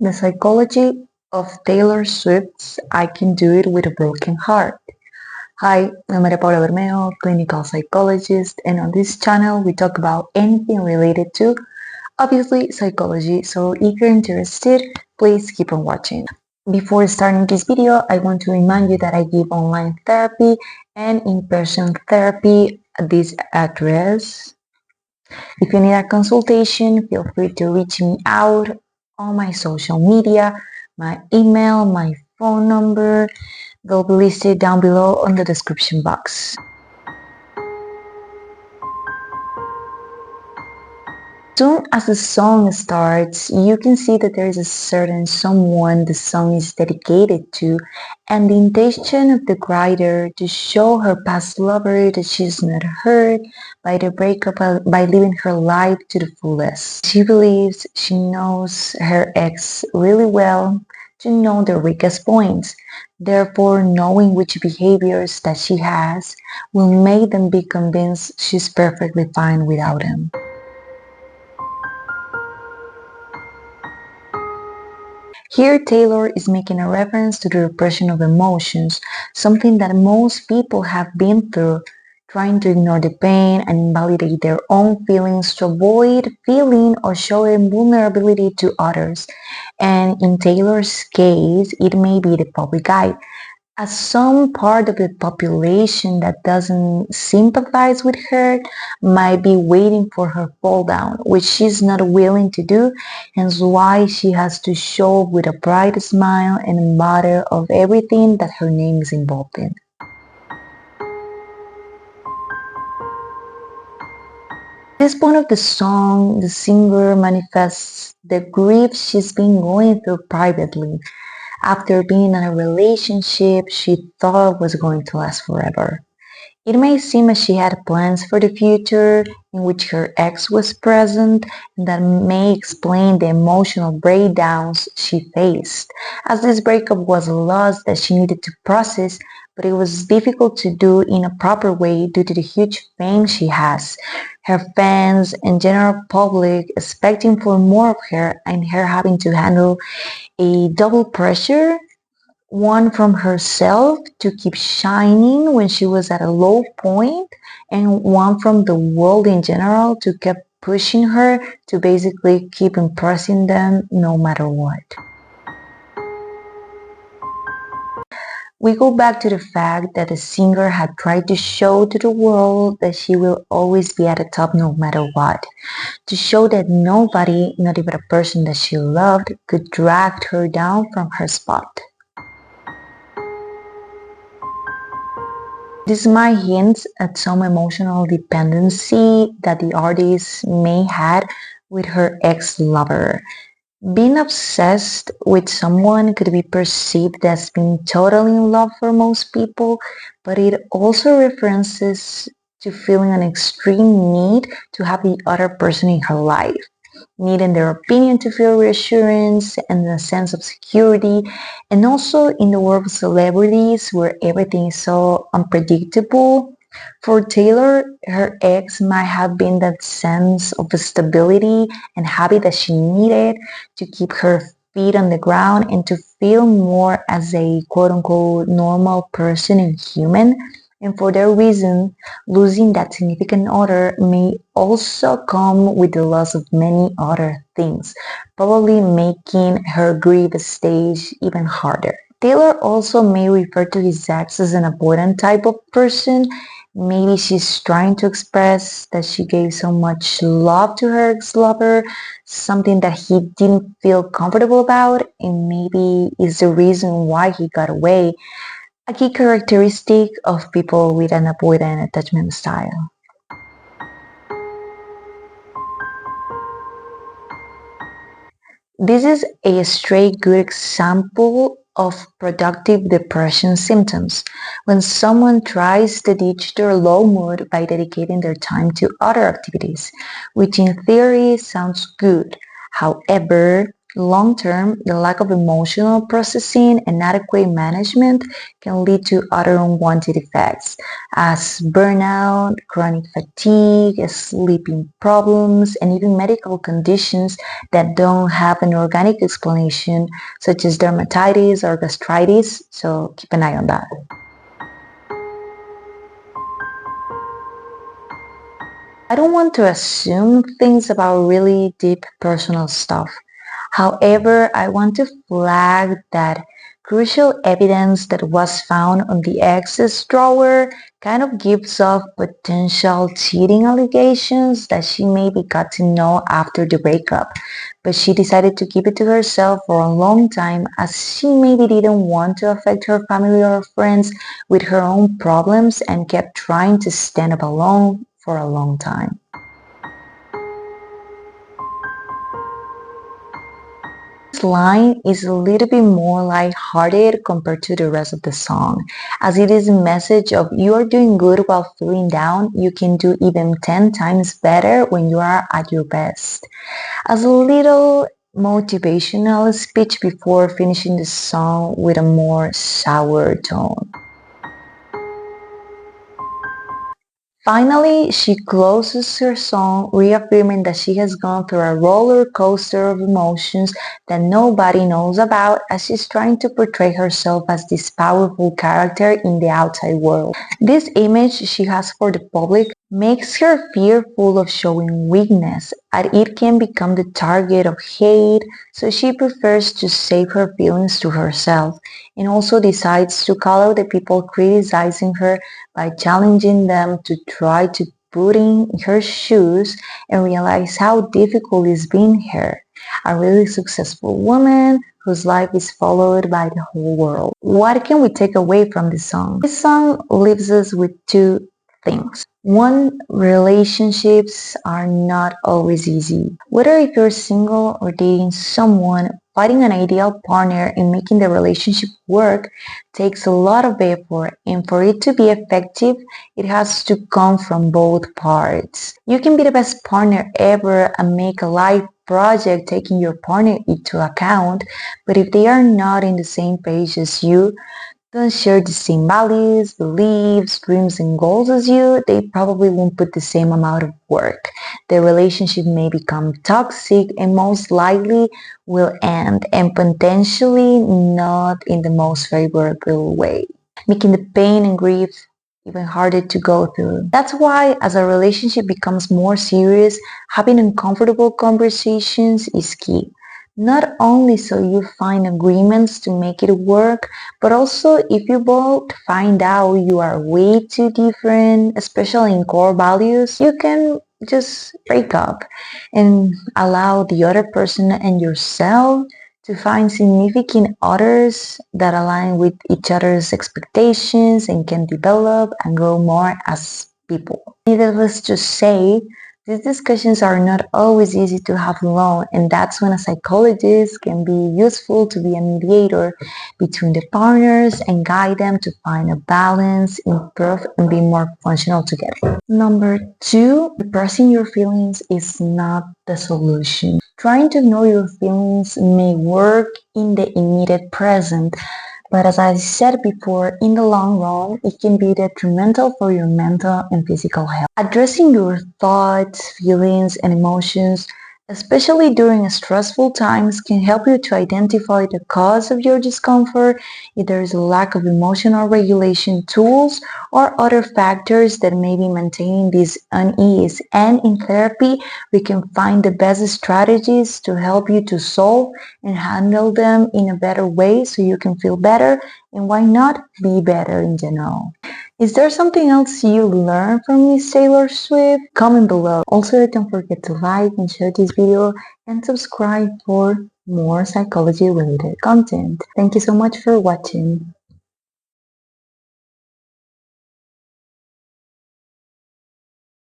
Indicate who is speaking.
Speaker 1: The psychology of Taylor Swift's I Can Do It with a Broken Heart. Hi, I'm Maria Paula Bermeo, clinical psychologist, and on this channel we talk about anything related to, obviously, psychology. So if you're interested, please keep on watching. Before starting this video, I want to remind you that I give online therapy and in-person therapy at this address. If you need a consultation, feel free to reach me out on my social media, my email, my phone number. They'll be listed down below on the description box. As soon as the song starts, you can see that there is a certain someone the song is dedicated to, and the intention of the writer to show her past lover that she's not hurt by the breakup, by living her life to the fullest. She believes she knows her ex really well to know their weakest points. Therefore, knowing which behaviors that she has will make them be convinced she's perfectly fine without him. Here, Taylor is making a reference to the repression of emotions, something that most people have been through, trying to ignore the pain and invalidate their own feelings to avoid feeling or showing vulnerability to others. And in Taylor's case, it may be the public eye, as some part of the population that doesn't sympathize with her might be waiting for her fall down, which she's not willing to do, hence why she has to show with a bright smile and a matter of everything that her name is involved in. At this point of the song, the singer manifests the grief she's been going through privately. After being in a relationship she thought was going to last forever. It may seem as she had plans for the future in which her ex was present, and that may explain the emotional breakdowns she faced, as this breakup was a loss that she needed to process, but it was difficult to do in a proper way due to the huge fame she has, her fans and general public expecting for more of her, and her having to handle a double pressure, one from herself to keep shining when she was at a low point, and one from the world in general to keep pushing her to basically keep impressing them no matter what. We go back to the fact that the singer had tried to show to the world that she will always be at the top no matter what, to show that nobody, not even a person that she loved, could drag her down from her spot. This might hint at some emotional dependency that the artist may had with her ex-lover. Being obsessed with someone could be perceived as being totally in love for most people, but it also references to feeling an extreme need to have the other person in her life, needing their opinion to feel reassurance and a sense of security, and also in the world of celebrities where everything is so unpredictable. For Taylor, her ex might have been that sense of stability and habit that she needed to keep her feet on the ground and to feel more as a quote-unquote normal person and human. And for that reason, losing that significant other may also come with the loss of many other things, probably making her grief stage even harder. Taylor also may refer to his ex as an avoidant type of person. Maybe she's trying to express that she gave so much love to her ex-lover, something that he didn't feel comfortable about, and maybe is the reason why he got away. A key characteristic of people with an avoidant attachment style. This is a straight good example of productive depression symptoms, when someone tries to ditch their low mood by dedicating their time to other activities, which in theory sounds good. However, Long term, the lack of emotional processing and adequate management can lead to other unwanted effects as burnout, chronic fatigue, sleeping problems, and even medical conditions that don't have an organic explanation, such as dermatitis or gastritis. So keep an eye on that. I don't want to assume things about really deep personal stuff. However, I want to flag that crucial evidence that was found on the ex's drawer kind of gives off potential cheating allegations that she maybe got to know after the breakup, but she decided to keep it to herself for a long time as she maybe didn't want to affect her family or friends with her own problems and kept trying to stand up alone for a long time. This line is a little bit more lighthearted compared to the rest of the song, as it is a message of you are doing good while feeling down, you can do even 10 times better when you are at your best. As a little motivational speech before finishing the song with a more sour tone. Finally, she closes her song reaffirming that she has gone through a roller coaster of emotions that nobody knows about as she's trying to portray herself as this powerful character in the outside world. This image she has for the public makes her fearful of showing weakness, and it can become the target of hate, so she prefers to save her feelings to herself and also decides to call out the people criticizing her by challenging them to try to put in her shoes and realize how difficult it's been her, a really successful woman whose life is followed by the whole world. What can we take away from this song? This song leaves us with two things. One, relationships are not always easy. Whether if you're single or dating someone, finding an ideal partner and making the relationship work takes a lot of effort, and for it to be effective, it has to come from both parts. You can be the best partner ever and make a life project taking your partner into account, but if they are not in the same page as you, don't share the same values, beliefs, dreams, and goals as you, they probably won't put the same amount of work. The relationship may become toxic and most likely will end, and potentially not in the most favorable way, making the pain and grief even harder to go through. That's why as a relationship becomes more serious, having uncomfortable conversations is key. Not only so you find agreements to make it work, but also if you both find out you are way too different, especially in core values, you can just break up and allow the other person and yourself to find significant others that align with each other's expectations and can develop and grow more as people. Needless to say, these discussions are not always easy to have alone, and that's when a psychologist can be useful to be a mediator between the partners and guide them to find a balance, improve, and be more functional together. Number two, repressing your feelings is not the solution. Trying to ignore your feelings may work in the immediate present, but as I said before, in the long run, it can be detrimental for your mental and physical health. Addressing your thoughts, feelings, and emotions, especially during stressful times, can help you to identify the cause of your discomfort, if there is a lack of emotional regulation tools or other factors that may be maintaining this unease. And in therapy, we can find the best strategies to help you to solve and handle them in a better way so you can feel better and why not be better in general. Is there something else you learned from Miss Taylor Swift? Comment below. Also, don't forget to like and share this video and subscribe for more psychology related content. Thank you so much for watching.